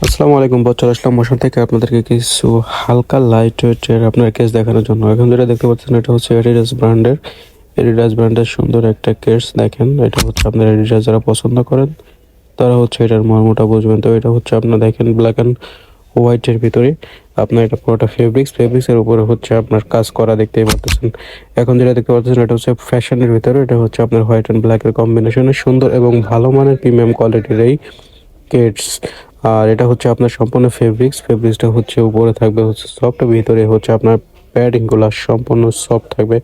আসসালামু আলাইকুম। চলে আসলাম মোশন থেকে আপনাদেরকে কিছু হালকা লাইট ওয়েটের আপনার কেস দেখানোর জন্য। এখন যেটা দেখতে পাচ্ছেন এটা হচ্ছে এডিডাস ব্র্যান্ডের সুন্দর একটা কেস। দেখেন এটা হচ্ছে আপনার এডিডাস যারা পছন্দ করেন তারা হচ্ছে এটার মর্মটা বুঝবেন। তো এটা হচ্ছে আপনার দেখেন ব্ল্যাক অ্যান্ড হোয়াইটের ভিতরে আপনার এটা পুরোটা ফেব্রিক্সের উপরে হচ্ছে আপনার কাজ করা দেখতেই পাচ্ছেন। এখন যেটা দেখতে পাচ্ছেন এটা হচ্ছে ফ্যাশনের ভিতরে, এটা হচ্ছে আপনার হোয়াইট অ্যান্ড ব্ল্যাকের কম্বিনেশনে সুন্দর এবং ভালো মানের প্রিমিয়াম কোয়ালিটির এই কেডস। আর এটা হচ্ছে আপনার সম্পূর্ণ ফেব্রিক্সটা হচ্ছে উপরে থাকবে হচ্ছে সফট, ভিতরে হচ্ছে আপনার প্যাডিং গুলা সম্পূর্ণ সফট থাকবে,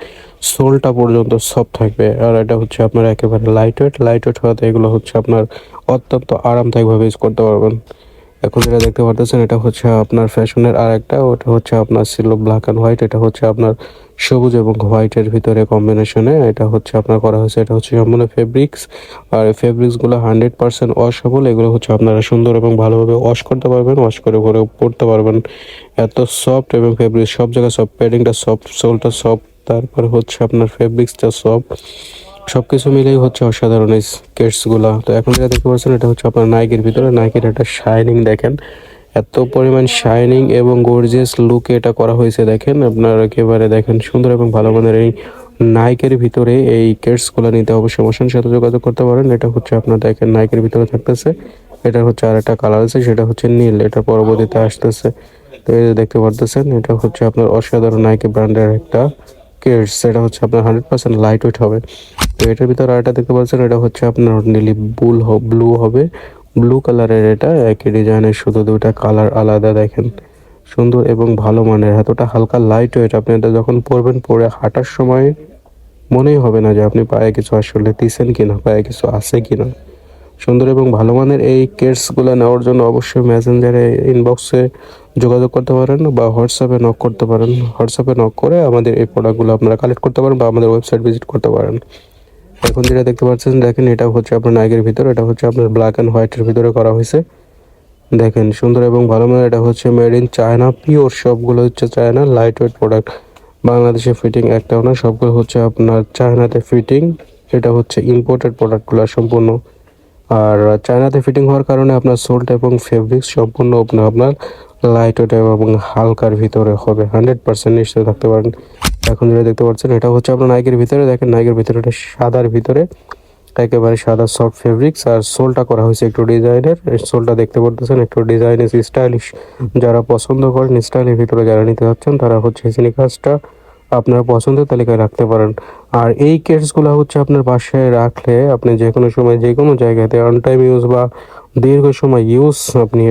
সোলটা পর্যন্ত সফট থাকবে। আর এটা হচ্ছে আপনার একেবারে লাইট ওয়েট হওয়াতে এগুলো হচ্ছে আপনার অত্যন্ত আরামদায়কভাবে ইউজ করতে পারবেন। এখন যেটা দেখতে পারতেছেন এটা হচ্ছে আপনার ফ্যাশনের আর একটা, ওটা হচ্ছে আপনার ছিল ব্ল্যাক অ্যান্ড হোয়াইট। এটা হচ্ছে আপনার সবুজ এবং হোয়াইটের ভিতরে কম্বিনেশনে এটা হচ্ছে আপনার করা হয়েছে। এটা হচ্ছে সম্পূর্ণ ফেব্রিক্স। আর এই ফেব্রিক্সগুলো 100% ওয়াশেবল। এগুলো হচ্ছে আপনারা সুন্দর এবং ভালোভাবে ওয়াশ করতে পারবেন, ওয়াশ করে করে পরতে পারবেন। এত সফট এবং ফেব্রিক্স সব জায়গায় সফট, প্যাডিংটা সফট, সোলটা সফট, তারপরে হচ্ছে আপনার ফেব্রিক্সটা সফট। সবকিছু মিলেই হচ্ছে অসাধারণ এই স্কেটস গুলা। তো এখন যেটা দেখতে পাচ্ছেন এটা হচ্ছে আপনার নাইকের ভিতরে, নাইকের একটা শাইনিং দেখেন, এত পরিমাণ শাইনিং এবং গর্জিয়াস লুকে এটা করা হয়েছে। দেখেন আপনার একেবারে দেখেন সুন্দর এবং ভালো মানের এই নাইকের ভিতরে এই কেটস গুলো নিতে অবশ্যই মোশনের সাথে যোগাযোগ করতে পারেন। এটা হচ্ছে আপনার দেখেন নাইকের ভিতরে থাকতেছে। এটা হচ্ছে আর একটা কালার আছে, সেটা হচ্ছে নীল, এটা পরবর্তীতে আসতেছে। তো এই যে দেখতে পারতেছেন এটা হচ্ছে আপনার অসাধারণ নাইকি ব্র্যান্ডের একটা কেটস। এটা হচ্ছে আপনার 100% লাইট ওয়েট হবে। তো এটার ভিতরে আরেকটা দেখতে পাচ্ছেন এটা হচ্ছে আপনার নীলি ব্লু হবে, ব্লু কালারের। এটা একই ডিজাইনের, শুধু দুইটা কালার আলাদা। দেখেন সুন্দর এবং ভালো মানের, এতটা হালকা লাইট ওয়েট। আপনি এটা যখন পরবেন, পরে হাঁটার সময় মনেই হবে না যে আপনি পায়ে কিছু আসলে দিছেন কিনা, পায়ে কিছু আছে কিনা। সুন্দর এবং ভালো মানের এই কেটসগুলো নেওয়ার জন্য অবশ্যই মেসেঞ্জারে ইনবক্সে যোগাযোগ করতে পারেন বা হোয়াটসঅ্যাপে নক করতে পারেন। হোয়াটসঅ্যাপে নক করে আমাদের এই প্রোডাক্টগুলো আপনারা কালেক্ট করতে পারেন বা আমাদের ওয়েবসাইট ভিজিট করতে পারেন। এখন যেটা দেখতে পাচ্ছেন দেখেন এটা হচ্ছে আপনার নাইকের ভিতরে, এটা হচ্ছে আপনার ব্ল্যাক অ্যান্ড হোয়াইটের ভিতরে করা হয়েছে। দেখেন সুন্দর এবং ভালো মানের, এটা হচ্ছে মেড ইন চায়না, পিওর, সবগুলো হচ্ছে চায়না লাইট ওয়েট প্রোডাক্ট। বাংলাদেশে ফিটিং একটাও না, সবগুলো হচ্ছে আপনার চায়নাতে ফিটিং। এটা হচ্ছে ইম্পোর্টেড প্রোডাক্টগুলো সম্পূর্ণ। আর চায়নাতে ফিটিং হওয়ার কারণে আপনার সোলটা এবং ফেব্রিক্স সম্পূর্ণ আপনার লাইট ওয়েট এবং হালকার ভিতরে হবে, 100% নিশ্চয় থাকতে পারেন। এখন যেটা দেখতে পাচ্ছেন এটা হচ্ছে আপনার নাইকের ভিতরে। দেখেন নাইকের ভিতরে এটা সাদার ভিতরে, একেবারে সাদা সফট ফেব্রিক্স। আর সোলটা করা হয়েছে একটু ডিজাইনের, সোলটা দেখতে পারতেছেন একটু ডিজাইনের স্টাইলিশ। যারা পছন্দ করেন স্টাইলের ভিতরে, যারা নিতে যাচ্ছেন তারা হচ্ছে স্নিকার্সটা আপনার পছন্দের তালিকায় রাখতে পারেন। আর এই কেসগুলো হচ্ছে আপনার বাসায় রাখলে আপনি যে কোনো সময় যে কোনো জায়গাতে অন টাইম ইউজ বা দীর্ঘ সময় ইউজ আপনি